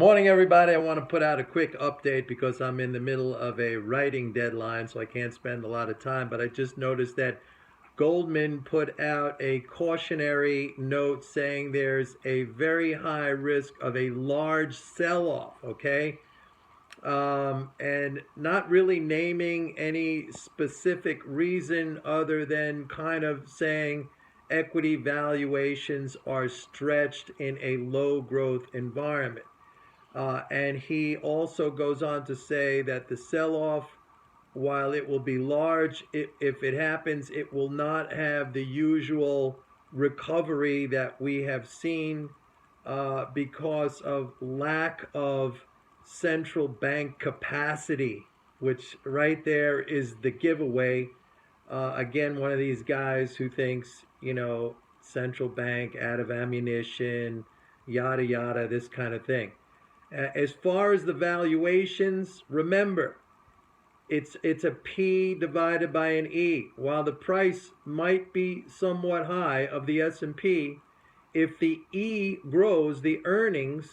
Morning, everybody. I want to put out a quick update because I'm in the middle of a writing deadline, so I can't spend a lot of time. But I just noticed that Goldman put out a cautionary note saying there's a very high risk of a large sell-off, okay? And not really naming any specific reason other than kind of saying equity valuations are stretched in a low growth environment. And he also goes on to say that the sell-off, while it will be large, if it happens, it will not have the usual recovery that we have seen because of lack of central bank capacity, which right there is the giveaway. Again, one of these guys who thinks, central bank out of ammunition, yada, yada, this kind of thing. As far as the valuations, remember, it's a P divided by an E. While the price might be somewhat high of the S&P, if the E grows, the earnings,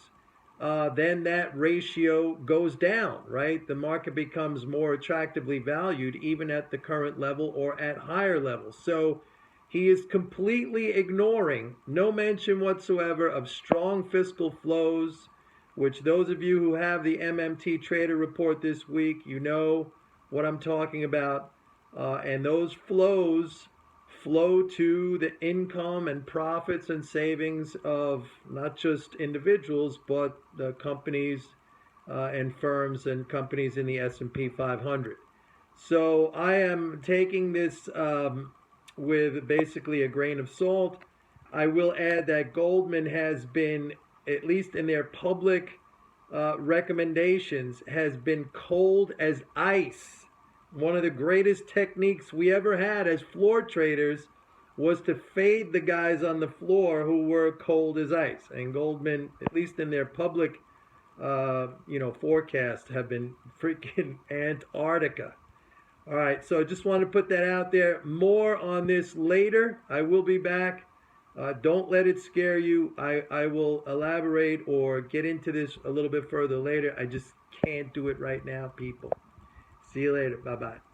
then that ratio goes down, right? The market becomes more attractively valued even at the current level or at higher levels. So he is completely ignoring, no mention whatsoever of strong fiscal flows, which those of you who have the MMT Trader report this week, you know what I'm talking about. And those flows flow to the income and profits and savings of not just individuals, but the companies and firms and companies in the S&P 500. So I am taking this with basically a grain of salt. I will add that Goldman has been, at least in their public recommendations, has been cold as ice. One of the greatest techniques we ever had as floor traders was to fade the guys on the floor who were cold as ice. And Goldman, at least in their public, forecast, have been freaking Antarctica. All right, so I just want to put that out there. More on this later. I will be back. Don't let it scare you. I will elaborate or get into this a little bit further later. I just can't do it right now, people. See you later. Bye-bye.